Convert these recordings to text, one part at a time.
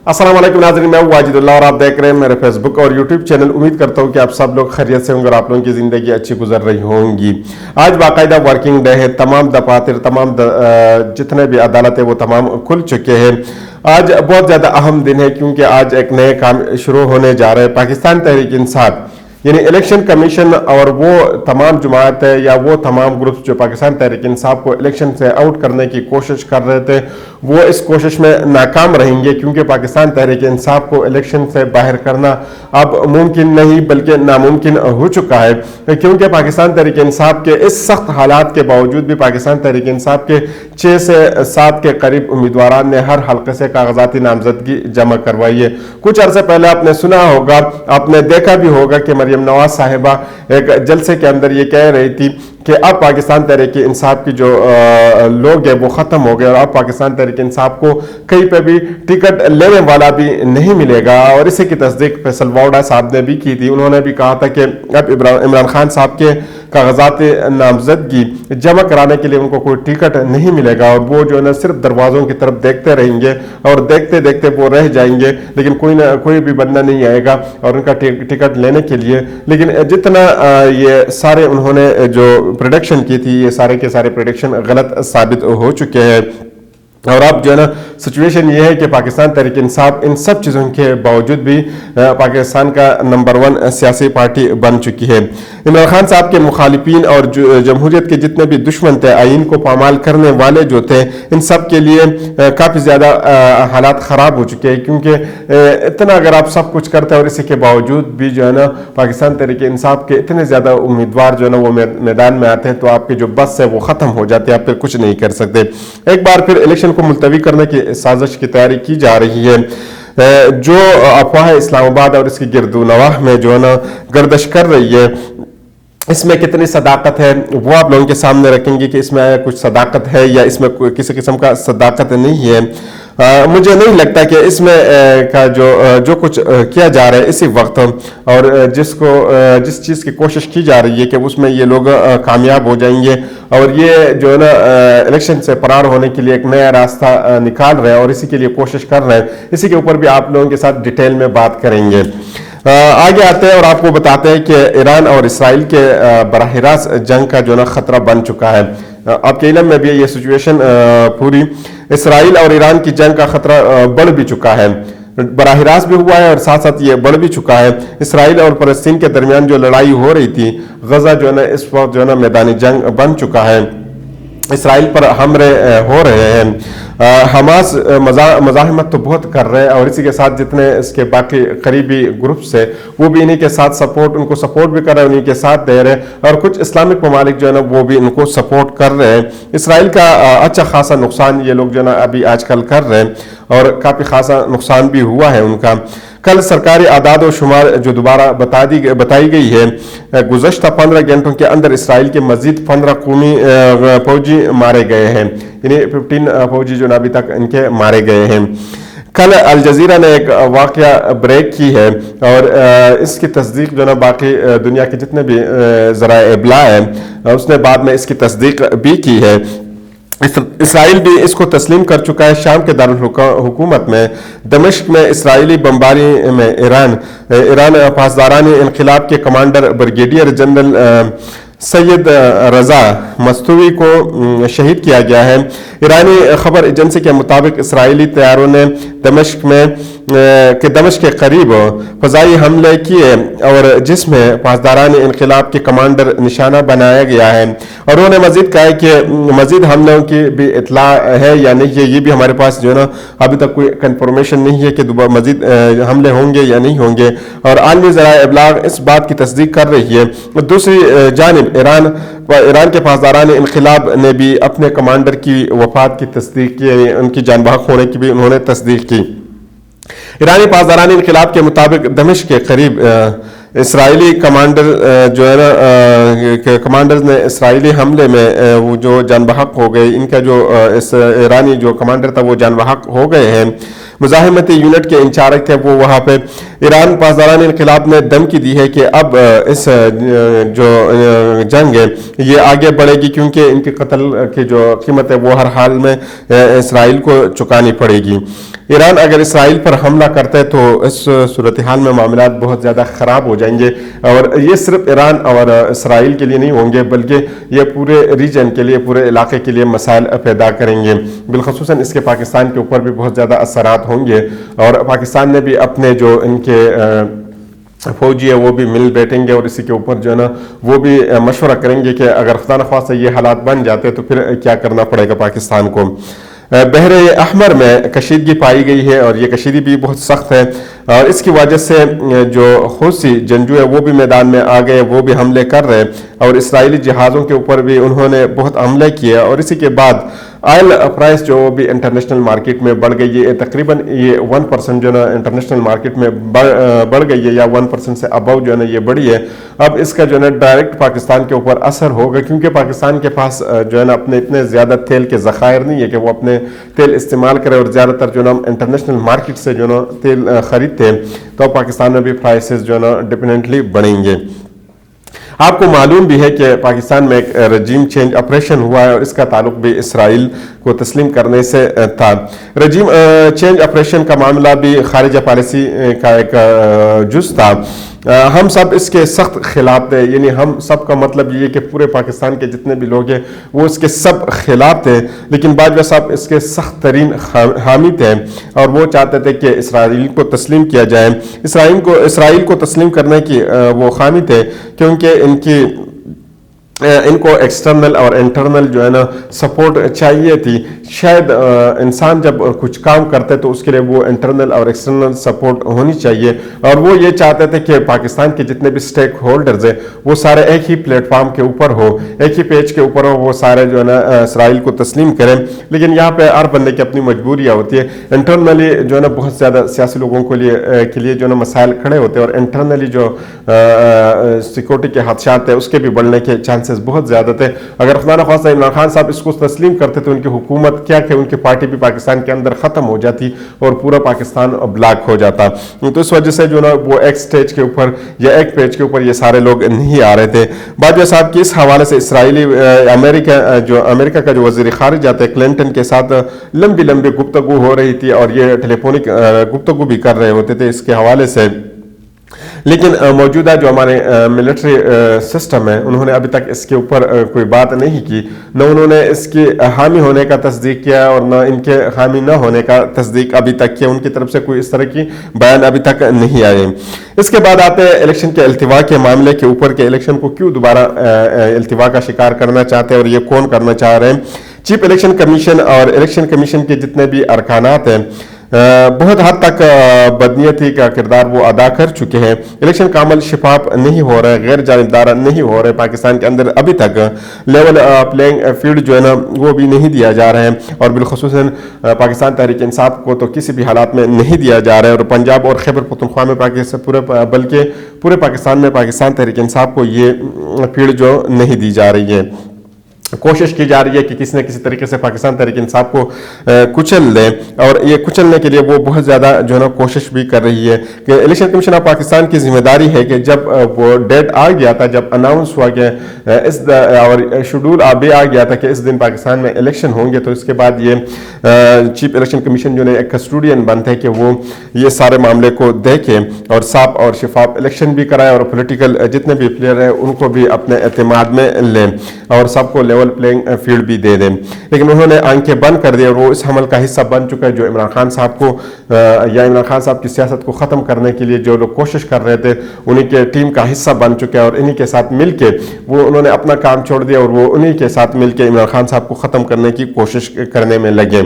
अस्सलाम वालेकुम नाज़रीन, मैं वाजिदुल्लाह और आप देख रहे हैं मेरे फेसबुक और यूट्यूब चैनल। उम्मीद करता हूं कि आप सब लोग खैरियत से होंगे और आप लोगों की ज़िंदगी अच्छी गुजर रही होंगी। आज बाकायदा वर्किंग डे है, तमाम दफातर जितने भी अदालत है वो तमाम खुल चुके हैं। आज बहुत ज़्यादा अहम दिन है क्योंकि आज एक नए काम शुरू होने जा रहे हैं। पाकिस्तान तहरीक इंसाफ यानी इलेक्शन कमीशन और वो तमाम जमात है या वो तमाम ग्रुप्स जो पाकिस्तान तहरीक इंसाफ को इलेक्शन से आउट करने की कोशिश कर रहे थे, वो इस कोशिश में नाकाम रहेंगे क्योंकि पाकिस्तान तहरीक इंसाफ को इलेक्शन से बाहर करना अब मुमकिन नहीं बल्कि नामुमकिन हो चुका है। क्योंकि पाकिस्तान तहरीक इंसाफ के इस सख्त हालात के बावजूद भी पाकिस्तान तहरीक इंसाफ के 6 से 7 के करीब उम्मीदवार ने हर हल्के से कागजाती नामजदगी जमा करवाई है। कुछ अरसे पहले आपने सुना होगा, आपने देखा भी होगा कि मरियम नवाज साहिबा एक जलसे के अंदर ये कह रही थी कि अब पाकिस्तान तहरीक इंसाफ की जो लोग हैं वो ख़त्म हो गए और अब पाकिस्तान तहरीक इंसाफ को कहीं पे भी टिकट लेने वाला भी नहीं मिलेगा। और इसी की तस्दीक फैसल वाउडा साहब ने भी की थी। उन्होंने भी कहा था कि अब इमरान खान साहब के कागजात नामजदगी जमा कराने के लिए उनको कोई टिकट नहीं मिलेगा और वो जो है ना सिर्फ दरवाज़ों की तरफ देखते रहेंगे और देखते देखते वो रह जाएंगे, लेकिन कोई भी बंदा नहीं आएगा और उनका टिकट लेने के लिए। लेकिन जितना ये सारे उन्होंने जो प्रेडिक्शन की थी, ये सारे के सारे प्रेडिक्शन गलत साबित हो चुके हैं। और अब जो है ना सिचुएशन ये है कि पाकिस्तान तहरीक इंसाफ इन सब चीज़ों के बावजूद भी पाकिस्तान का नंबर 1 सियासी पार्टी बन चुकी है। इमरान खान साहब के मुखालिफिन और जमहूरियत के जितने भी दुश्मन थे, आइन को पामाल करने वाले जो थे, इन सब के लिए काफ़ी ज़्यादा हालात ख़राब हो चुके हैं। क्योंकि इतना अगर आप सब कुछ करते हैं और इसी के बावजूद भी जो है ना पाकिस्तान तहरीक इंसाफ के इतने ज़्यादा उम्मीदवार जो है ना वो मैदान में आते हैं तो आपकी जो बस है वो ख़त्म हो जाती है, आप फिर कुछ नहीं कर सकते। एक बार फिर इलेक्शन को मुलतवी करने की साजिश की तैयारी की जा रही है। जो अफवाह इस्लामाबाद और इसकी गिरदोनवाह में जो है ना गर्दिश कर रही है, इसमें कितनी सदाकत है वो आप लोगों के सामने रखेंगे कि इसमें कुछ सदाकत है या इसमें किसी किस्म का सदाकत नहीं है। मुझे नहीं लगता कि इसमें का जो कुछ किया जा रहा है इसी वक्त और जिस चीज़ की कोशिश की जा रही है कि उसमें ये लोग कामयाब हो जाएंगे और ये जो है ना इलेक्शन से फरार होने के लिए एक नया रास्ता निकाल रहे हैं और इसी के लिए कोशिश कर रहे हैं। इसी के ऊपर भी आप लोगों के साथ डिटेल में बात करेंगे। आगे आते हैं और आपको बताते हैं कि ईरान और इसराइल के बराह रास्त जंग का जो ना खतरा बन चुका है। आपके इल्म में भी ये सिचुएशन पूरी इसराइल और ईरान की जंग का खतरा बढ़ भी चुका है, बराह रास्त भी हुआ है और साथ साथ ये बढ़ भी चुका है। इसराइल और फलस्तीन के दरमियान जो लड़ाई हो रही थी, गजा जो है ना इस वक्त जो है ना मैदानी जंग बन चुका है। इसराइल पर हमले हो रहे हैं। हमास मज़ाहमत तो बहुत कर रहे हैं और इसी के साथ जितने इसके बाकी करीबी ग्रुप्स है वो भी इन्हीं के साथ उनको सपोर्ट भी कर रहे हैं, उन्हीं के साथ दे रहे हैं और कुछ इस्लामिक ममालिक जो है ना वो भी इनको सपोर्ट कर रहे हैं। इसराइल का अच्छा खासा नुकसान ये लोग जो है ना अभी आजकल कर रहे हैं और काफ़ी खासा नुकसान भी हुआ है उनका। कल सरकारी आदाद और शुमार जो दोबारा बताई गई है, गुज़श्ता 15 घंटों के अंदर इसराइल के मजीद 15 कौमी फौजी मारे गए हैं, यानी 15 फौजी जो अभी तक इनके मारे गए हैं। कल अल जज़ीरा ने एक वाक़या ब्रेक की है और इसकी तस्दीक जो ना बाकी दुनिया के जितने भी ज़राए इब्ला है उसने बाद में इसकी तस्दीक भी की है। इसराइल भी इसको तस्लीम कर चुका है। शाम के दारुल हुकूमत में दमिश्क में इसराइली बमबारी में ईरान पासदारानी इनकलाब के कमांडर ब्रिगेडियर जनरल सैयद रजा मस्तूवी को शहीद किया गया है। ईरानी खबर एजेंसी के मुताबिक इसराइली तैयारों ने दमिश्क के करीब फ़ज़ाई हमले किए और जिसमें पासदारान इनकलाब के कमांडर निशाना बनाया गया है। और उन्होंने मजीद कहा है कि मजीद हमलों की भी इतला है या नहीं है, ये भी हमारे पास जो है ना अभी तक कोई कंफर्मेशन नहीं है कि मजीद हमले होंगे या नहीं होंगे और आलमी ज़राए इब्लाग इस बात की तस्दीक कर रही है। दूसरी जानिब ईरान के पासदारान इनकलाब ने भी अपने कमांडर की वफात की तस्दीक की, उनकी जान बहक होने की भी उन्होंने तस्दीक की। ईरानी पासदारान इनकलाब के मुताबिक दमिश्क के करीब इसराइली कमांडर जो है ना कमांडर्स ने इसराइली हमले में वो जो जान बहक हो गए, इनका जो इस ईरानी जो कमांडर था वो जान बहक हो गए हैं। मुजाहिमती यूनिट के इंचार्ज थे वो वहाँ पे। ईरान पासदारान इनकलाब ने धमकी दी है कि अब इस जो जंग है ये आगे बढ़ेगी क्योंकि इनके कत्ल की जो कीमत है वो हर हाल में इसराइल को चुकानी पड़ेगी। ईरान अगर इसराइल पर हमला करता है तो इस सूरत हाल में मामलात बहुत ज़्यादा ख़राब हो जाएंगे, और ये सिर्फ ईरान और इसराइल के लिए नहीं होंगे बल्कि ये पूरे रीजन के लिए, पूरे इलाके के लिए मसाइल पैदा करेंगे। बिलखसूसन इसके पाकिस्तान के ऊपर भी बहुत ज़्यादा असरात होंगे, और पाकिस्तान ने भी अपने जो इनके फौजी है वो भी मिल बैठेंगे और इसी के ऊपर जो है ना वो भी मशवरा करेंगे कि अगर खुदा न ख्वास्ता ये हालात बन जाते तो फिर क्या करना पड़ेगा पाकिस्तान को। बहरे अहमर में कशीदगी पाई गई है और ये कशीदगी भी बहुत सख्त है, और इसकी वजह से जो हौसी जंगजू है वो भी मैदान में आ गए, वो भी हमले कर रहे, और इसराइली जहाज़ों के ऊपर भी उन्होंने बहुत हमले किए। और इसी के बाद ऑयल प्राइस जो भी इंटरनेशनल मार्केट में बढ़ गई है, तकरीबन ये 1% जो है ना इंटरनेशनल मार्केट में बढ़ गई है, या 1% से अबव जो है ना ये बढ़ी है। अब इसका जो है ना डायरेक्ट पाकिस्तान के ऊपर असर होगा, क्योंकि पाकिस्तान के पास जो है ना अपने इतने ज़्यादा तेल के ज़खायर नहीं है कि वो अपने तेल इस्तेमाल करे, और ज़्यादातर जो है ना इंटरनेशनल मार्केट से जो है ना तेल खरीदते हैं, तो पाकिस्तान में भी प्राइसेस जो है ना डिपेंडेंटली बढ़ेंगे। आपको मालूम भी है कि पाकिस्तान में एक रजीम चेंज ऑपरेशन हुआ है और इसका ताल्लुक भी इसराइल को तस्लीम करने से था। रजीम चेंज ऑपरेशन का मामला भी खारिजा पॉलिसी का एक जुज़ था। हम सब इसके सख्त खिलाफ थे, यानी हम सब का मतलब ये कि पूरे पाकिस्तान के जितने भी लोग हैं वो इसके सब खिलाफ थे, लेकिन बाजवा साहब इसके सख्त तरीन हामी थे और वो चाहते थे कि इसराइल को तस्लीम किया जाए। इसराइल को तस्लीम करने की वो खामी थे क्योंकि इनको एक्सटर्नल और इंटरनल जो है ना सपोर्ट चाहिए थी। शायद इंसान जब कुछ काम करते तो उसके लिए वो इंटरनल और एक्सटर्नल सपोर्ट होनी चाहिए, और वो ये चाहते थे कि पाकिस्तान के जितने भी स्टेक होल्डर्स हैं वो सारे एक ही प्लेटफॉर्म के ऊपर हो, एक ही पेज के ऊपर हो, वो सारे जो है ना इसराइल को तस्लीम करें। लेकिन यहाँ पे हर बंदे की अपनी मजबूरियाँ होती है। इंटरनली जो है ना बहुत ज़्यादा सियासी लोगों के लिए जो है ना मसाइल खड़े होते हैं, और इंटरनली जो सिक्योरिटी के हादसात है उसके भी बढ़ने के चांसेस बहुत ज्यादा थे। अगर खुदा न खास्ता इमरान खान साहब इसको तस्लीम करते तो उनकी हुकूमत क्या कि उनकी पार्टी भी पाकिस्तान के अंदर खत्म हो जाती और पूरा पाकिस्तान ब्लॉक हो जाता। तो इस वजह से जो ना वो एक स्टेज के ऊपर या एक पेज के ऊपर ये सारे लोग नहीं आ रहे थे। बाजवा साहब की इस हवाले से इसराइली अमेरिका का जो वज़ीर ख़ारिजा थे क्लिंटन के साथ लंबी लंबी गुफ्तगू हो रही थी, और ये टेलीफोनिक गुफ्तगू भी कर रहे होते थे इसके हवाले से। लेकिन मौजूदा जो हमारे मिलिट्री सिस्टम है उन्होंने अभी तक इसके ऊपर कोई बात नहीं की, न उन्होंने इसकी हामी होने का तस्दीक किया और न इनके हामी न होने का तस्दीक अभी तक किया। उनकी तरफ से कोई इस तरह की बयान अभी तक नहीं आए। इसके बाद आते हैं इलेक्शन के अल्तिवा के मामले के ऊपर के इलेक्शन को क्यों दोबारा अल्तिवा का शिकार करना चाहते हैं और ये कौन करना चाह रहे हैं। चीफ इलेक्शन कमीशन और इलेक्शन कमीशन के जितने भी अरकानात हैं बहुत हद तक बदनीयती का किरदार वो अदा कर चुके हैं। इलेक्शन का अमल शिफाफ नहीं हो रहा है, गैर जानिबदारा नहीं हो रहा है। पाकिस्तान के अंदर अभी तक लेवल प्लेइंग फील्ड जो है ना वो भी नहीं दिया जा रहा है, और बिलखुसूसन पाकिस्तान तहरीक इंसाफ को तो किसी भी हालात में नहीं दिया जा रहा है। और पंजाब और खैबर पख्तूनख्वा में बल्कि पूरे पाकिस्तान में पाकिस्तान तहरीक इंसाफ को ये फील्ड जो नहीं दी जा रही है। कोशिश की जा रही है कि किसी न किसी तरीके से पाकिस्तान तहरीक इंसाफ को कुचल दे, और ये कुचलने के लिए वो बहुत ज़्यादा जो है ना कोशिश भी कर रही है। कि इलेक्शन कमीशन ऑफ पाकिस्तान की जिम्मेदारी है कि जब वो डेट आ गया था, जब अनाउंस हुआ कि और शेड्यूल भी आ गया था कि इस दिन पाकिस्तान में इलेक्शन होंगे, तो इसके बाद ये चीफ इलेक्शन कमीशन जो है एक कस्टोडियन बनते हैं कि वो ये सारे मामले को देखे और साफ और शफाफ इलेक्शन भी कराए, और पोलिटिकल जितने भी प्लेयर हैं उनको भी अपने एतमाद में लें और सबको लेवल प्लेइंग फील्ड भी दे दें। लेकिन उन्होंने आंखें बंद कर दी, और वो इस हमल का हिस्सा बन चुका है जो इमरान खान साहब को या इमरान खान साहब की सियासत को ख़त्म करने के लिए जो लोग कोशिश कर रहे थे उन्हीं के टीम का हिस्सा बन चुका है, और इन्हीं के साथ मिलके वो उन्होंने अपना काम छोड़ दिया और वो उन्हीं के साथ मिलके इमरान खान साहब को ख़त्म करने की कोशिश करने में लगे।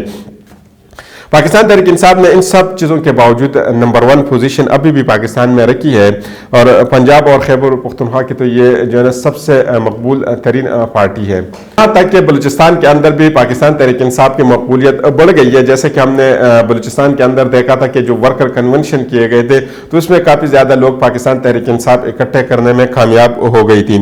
पाकिस्तान तहरीक इंसाफ ने इन सब चीज़ों के बावजूद नंबर 1 पोजीशन अभी भी पाकिस्तान में रखी है, और पंजाब और खैबर पख्तूनख्वा की तो ये जो है सबसे मकबूल तरीन पार्टी है। यहाँ तक कि बलूचिस्तान के अंदर भी पाकिस्तान तहरीक इंसाफ की मकबूलियत बढ़ गई है। जैसे कि हमने बलूचिस्तान के अंदर देखा था कि जो वर्कर कन्वेंशन किए गए थे तो उसमें काफ़ी ज़्यादा लोग पाकिस्तान तहरीक इंसाफ इकट्ठे करने में कामयाब हो गई थी।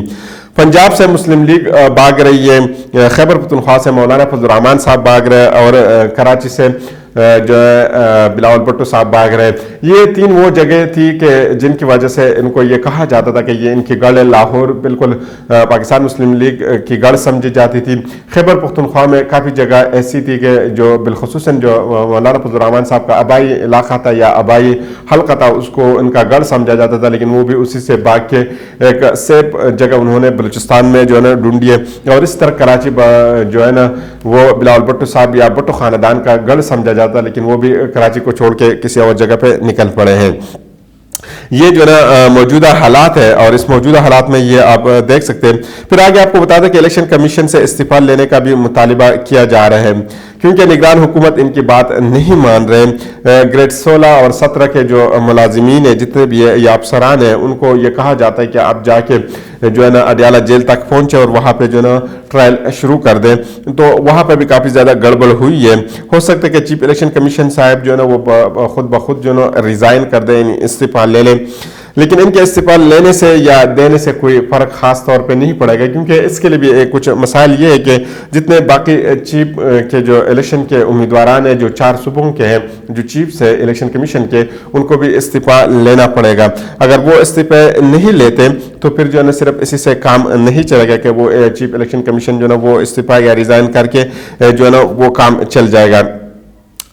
पंजाब से मुस्लिम लीग भाग रही है, खैबर पख्तूनख्वा से मौलाना फजल रहमान साहब भाग रहे, और कराची से जो है बिलावल भुट्टो साहब भाग रहे। ये 3 वो जगह थी कि जिनकी वजह से इनको ये कहा जाता था कि ये इनकी गढ़ है। लाहौर बिल्कुल पाकिस्तान मुस्लिम लीग की गढ़ समझी जाती थी। खैबर पख्तूनख्वा में काफ़ी जगह ऐसी थी कि जो बिलखुसूसन जो मौलाना फजल रहमान साहब का आबाई इलाका था या आबाई हल्का था, उसको इनका गढ़ समझा जाता था, लेकिन वो भी उसी से भाग के एक सेफ जगह उन्होंने बलूचिस्तान में जो है ना ढूंढी है। और इस तरह कराची जो है ना वो बिलावल भुट्टो साहब या भुट्टो खानदान का गढ़ समझा जाता, लेकिन वो भी कराची को छोड़ के किसी और जगह पे निकल पड़े हैं। ये जो ना मौजूदा हालात है और इस मौजूदा हालात में ये आप देख सकते हैं। फिर आगे आपको बता दें कि इलेक्शन कमीशन से इस्तीफा लेने का भी मुतालिबा किया जा रहा है, क्योंकि निगरान हुकूमत इनकी बात नहीं मान रहे। ग्रेड 16 और 17 के जो मुलाजिमीन है, जितने भी है या अफसरान हैं, उनको ये कहा जाता है कि आप जाके जो है ना अडियाला जेल तक पहुंचे और वहाँ पे जो ना ट्रायल शुरू कर दें। तो वहाँ पे भी काफ़ी ज़्यादा गड़बड़ हुई है। हो सकता है कि चीफ इलेक्शन कमीशन साहब जो है ना वो खुद ब खुद जो ना रिज़ाइन कर दें, इस्तीफा ले लें, लेकिन इनके इस्तीफा लेने से या देने से कोई फ़र्क खास तौर पे नहीं पड़ेगा, क्योंकि इसके लिए भी कुछ मसाइल ये है कि जितने बाकी चीफ के जो इलेक्शन के उम्मीदवारान हैं, जो 4 सूबों के हैं, जो चीफ्स है इलेक्शन कमीशन के, उनको भी इस्तीफा लेना पड़ेगा। अगर वो इस्तीफे नहीं लेते तो फिर जो है ना सिर्फ इसी से काम नहीं चलेगा कि वो चीफ इलेक्शन कमीशन जो है ना वो इस्तीफा या रिज़ाइन करके जो है ना वो काम चल जाएगा।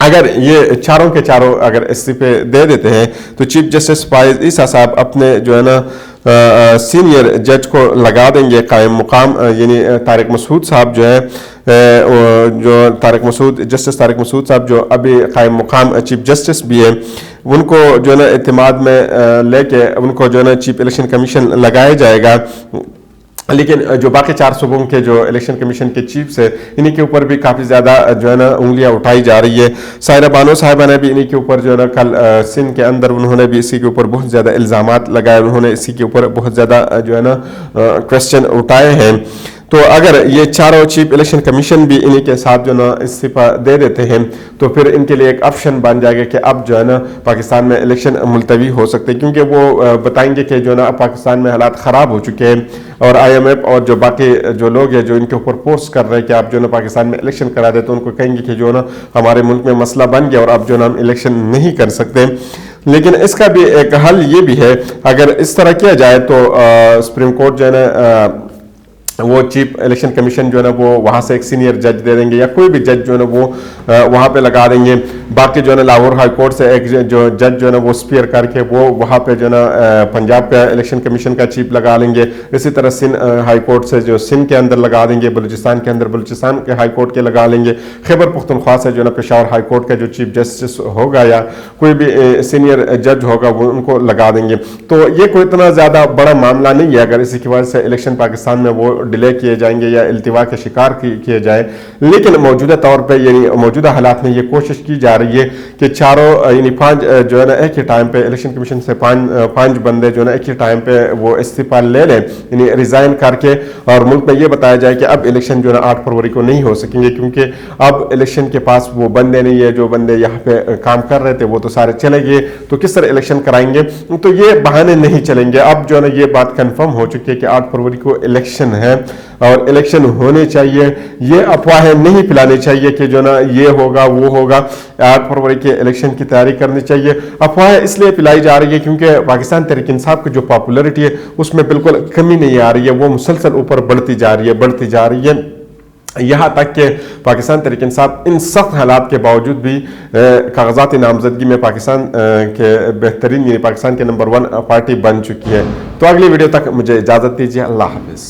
अगर ये चारों के चारों अगर इस्तीफे दे देते हैं तो चीफ जस्टिस फायज ईसा साहब अपने जो है ना सीनियर जज को लगा देंगे कायम मुकाम, यानी तारिक मसूद साहब जो है जो जस्टिस तारिक मसूद साहब जो अभी कायम मुकाम चीफ जस्टिस भी है, उनको जो है ना एतमाद में लेके उनको जो है ना चीफ इलेक्शन कमीशन लगाया जाएगा। लेकिन जो बाकी 4 सूबों के जो इलेक्शन कमीशन के चीफ्स है, इन्हीं के ऊपर भी काफ़ी ज़्यादा जो है ना उंगलियां उठाई जा रही है। सायरा बानो साहिबा ने भी इन्हीं के ऊपर जो है ना कल सिंध के अंदर उन्होंने भी इसी के ऊपर बहुत ज़्यादा इल्ज़ामात लगाए, उन्होंने इसी के ऊपर बहुत ज़्यादा जो है ना क्वेश्चन उठाए हैं। तो अगर ये चारों चीफ इलेक्शन कमीशन भी इन्हीं के साथ जो ना इस्तीफा दे देते हैं तो फिर इनके लिए एक ऑप्शन बन जाएगा कि अब जो है ना पाकिस्तान में इलेक्शन मुलतवी हो सकते हैं, क्योंकि वो बताएंगे कि जो ना पाकिस्तान में हालात ख़राब हो चुके हैं और IMF और जो बाकी जो लोग हैं जो इनके ऊपर फोर्स कर रहे हैं कि आप जो ना पाकिस्तान में इलेक्शन करा दे, तो उनको कहेंगे कि जो ना हमारे मुल्क में मसला बन गया और अब जो ना हम इलेक्शन नहीं कर सकते। लेकिन इसका भी एक हल ये भी है, अगर इस तरह किया जाए तो सुप्रीम कोर्ट जो है ना वो चीफ इलेक्शन कमीशन जो है ना वो वहाँ से एक सीनियर जज दे देंगे या कोई भी जज जो है ना वो वहाँ पे लगा देंगे। बाकी जो है ना लाहौर हाई कोर्ट से एक जो जज जो है ना वो स्पीयर करके वो वहाँ पे जो है ना पंजाब का इलेक्शन कमीशन का चीफ लगा लेंगे। इसी तरह सिंध हाई कोर्ट से जो सिंध के अंदर लगा देंगे, बलूचिस्तान के अंदर बलूचिस्तान के हाई कोर्ट के लगा लेंगे। खैबर पख्तूनख्वा से जो है ना पेशावर हाई कोर्ट का जो चीफ जस्टिस होगा या कोई भी सीनियर जज होगा वो उनको लगा देंगे। तो ये कोई इतना ज़्यादा बड़ा मामला नहीं है अगर इसी की वजह से इलेक्शन पाकिस्तान में वो डिले किए जाएंगे या इल्तिवा के शिकार किए जाए। लेकिन मौजूदा तौर पे यानी मौजूदा हालात में ये कोशिश की जा रही है कि चारों यानी 5 जो है ना एक ही टाइम पे इलेक्शन कमीशन से 5 बंदे जो है ना एक ही टाइम पे वो इस्तीफा ले लें, यानी रिजाइन करके, और मुल्क में ये बताया जाए कि अब इलेक्शन जो है ना 8 फरवरी को नहीं हो सकेंगे, क्योंकि अब इलेक्शन के पास वो बंदे नहीं है। जो बंदे यहाँ पे काम कर रहे थे वो तो सारे चले गए, तो किस तरह इलेक्शन कराएंगे? तो ये बहाने नहीं चलेंगे। अब जो है ना ये बात कंफर्म हो चुकी है कि 8 फरवरी को इलेक्शन है और इलेक्शन होने चाहिए। ये अफवाहें नहीं फैलानी चाहिए कि जो ना ये होगा वो होगा। 8 फरवरी के इलेक्शन की तैयारी करनी चाहिए। अफवाहें इसलिए फैलाई जा रही है क्योंकि पाकिस्तान तहरीक इंसाफ की जो पॉपुलरिटी है उसमें बिल्कुल कमी नहीं आ रही है, वो मुसलसल ऊपर बढ़ती जा रही है। यहाँ तक कि पाकिस्तान तहरीक इंसाफ इन सख्त हालात के बावजूद भी कागजात नामजदगी में पाकिस्तान के बेहतरीन यानी पाकिस्तान के नंबर 1 पार्टी बन चुकी है। तो अगली वीडियो तक मुझे इजाज़त दीजिए। अल्लाह हाफिज़।